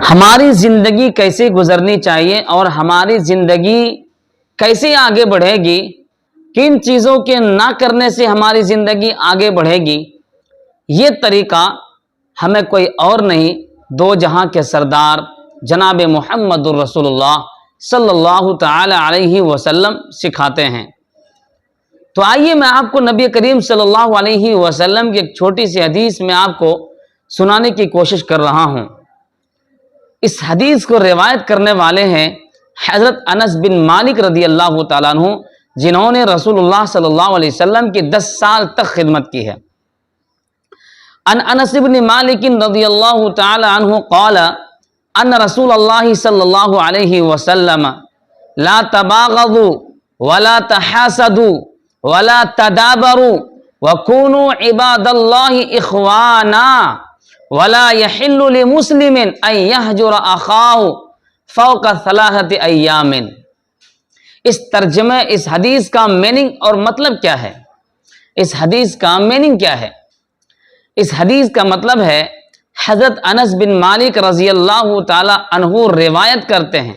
ہماری زندگی کیسے گزرنی چاہیے اور ہماری زندگی کیسے آگے بڑھے گی، کن چیزوں کے نہ کرنے سے ہماری زندگی آگے بڑھے گی، یہ طریقہ ہمیں کوئی اور نہیں، دو جہاں کے سردار جناب محمد الرسول اللہ صلی اللہ تعالی علیہ وسلم سکھاتے ہیں۔ تو آئیے میں آپ کو نبی کریم صلی اللہ علیہ وسلم کی ایک چھوٹی سی حدیث میں آپ کو سنانے کی کوشش کر رہا ہوں۔ اس حدیث کو روایت کرنے والے ہیں حضرت انس بن مالک رضی اللہ تعالیٰ عنہ، جنہوں نے رسول اللہ صلی اللہ علیہ وسلم کی 10 سال تک خدمت کی ہے۔ ان انس بن مالک رضی اللہ تعالی عنہ قال ان رسول اللہ صلی اللہ علیہ وسلم لا تباغضوا ولا تحاسدوا ولا تدابروا وكونوا عباد الله اخوانا ولا يحل لمسلم ان يهجر اخاه فوق 3 ایام۔ اس ترجمے، اس حدیث کا میننگ اور مطلب کیا ہے؟ اس حدیث کا میننگ کیا ہے؟ اس حدیث کا مطلب ہے، حضرت انس بن مالک رضی اللہ تعالی عنہ روایت کرتے ہیں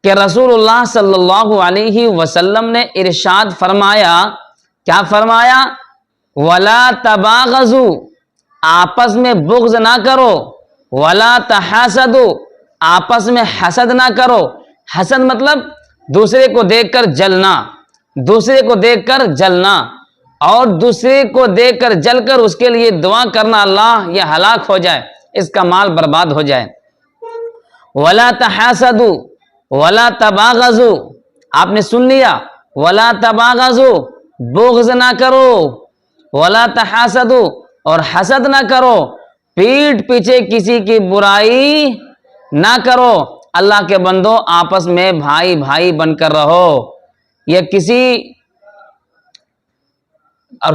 کہ رسول اللہ صلی اللہ علیہ وسلم نے ارشاد فرمایا، کیا فرمایا؟ ولا تباغضوا، آپس میں بغض نہ کرو، ولا تحاسدوا، آپس میں حسد نہ کرو۔ حسد مطلب دوسرے کو دیکھ کر جلنا، دوسرے کو دیکھ کر جلنا، اور دوسرے کو دیکھ کر جل کر اس کے لیے دعا کرنا، اللہ یہ ہلاک ہو جائے، اس کا مال برباد ہو جائے۔ ولا تحاسدوا ولا تباغضوا، آپ نے سن لیا، ولا تباغضوا، بغض نہ کرو، ولا تحاسدوا، اور حسد نہ کرو، پیٹھ پیچھے کسی کی برائی نہ کرو۔ اللہ کے بندو، آپس میں بھائی بھائی بن کر رہو۔ یہ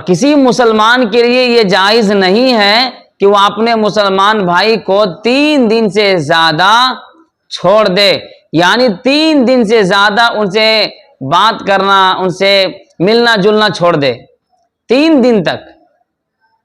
کسی مسلمان کے لیے یہ جائز نہیں ہے کہ وہ اپنے مسلمان بھائی کو 3 دن سے زیادہ چھوڑ دے، یعنی 3 دن سے زیادہ ان سے بات کرنا، ان سے ملنا جلنا چھوڑ دے 3 دن تک۔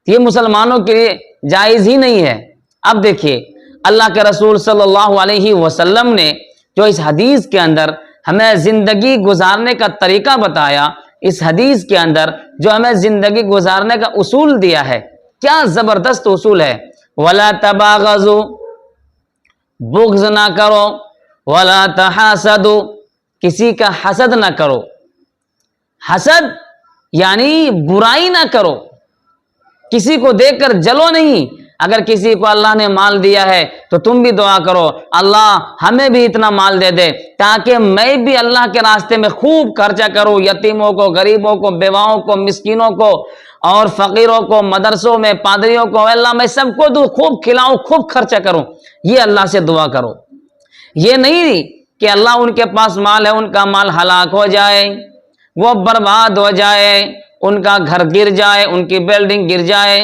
یہ مسلمانوں کے لیے جائز ہی نہیں ہے۔ اب دیکھیے، اللہ کے رسول صلی اللہ علیہ وسلم نے جو اس حدیث کے اندر ہمیں زندگی گزارنے کا طریقہ بتایا، اس حدیث کے اندر جو ہمیں زندگی گزارنے کا اصول دیا ہے، کیا زبردست اصول ہے۔ ولا تباغضوا، بغض نہ کرو، ولا تحاسدوا، کسی کا حسد نہ کرو۔ حسد یعنی برائی نہ کرو، کسی کو دیکھ کر جلو نہیں۔ اگر کسی کو اللہ نے مال دیا ہے تو تم بھی دعا کرو، اللہ ہمیں بھی اتنا مال دے دے تاکہ میں بھی اللہ کے راستے میں خوب خرچہ کروں، یتیموں کو، غریبوں کو، بیواؤں کو، مسکینوں کو اور فقیروں کو، مدرسوں میں پادریوں کو، اللہ میں سب کو دوں، خوب کھلاؤں، خوب خرچہ کروں۔ یہ اللہ سے دعا کرو۔ یہ نہیں کہ اللہ ان کے پاس مال ہے، ان کا مال ہلاک ہو جائے، وہ برباد ہو جائے، ان کا گھر گر جائے، ان کی بلڈنگ گر جائے،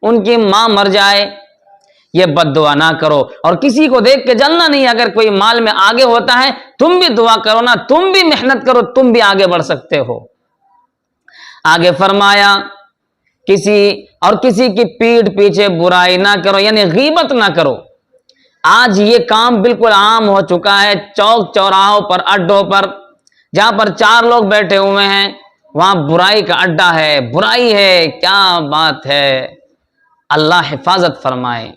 ان کی ماں مر جائے۔ یہ بد دعا نہ کرو، اور کسی کو دیکھ کے جلنا نہیں۔ اگر کوئی مال میں آگے ہوتا ہے، تم بھی دعا کرو نا، تم بھی محنت کرو، تم بھی آگے بڑھ سکتے ہو۔ آگے فرمایا، کسی کی پیٹھ پیچھے برائی نہ کرو، یعنی غیبت نہ کرو۔ آج یہ کام بالکل عام ہو چکا ہے، چوک چوراہوں پر، اڈوں پر، جہاں پر 4 لوگ بیٹھے ہوئے ہیں، وہاں برائی کا اڈا ہے، برائی ہے، کیا بات ہے۔ اللہ حفاظت فرمائے۔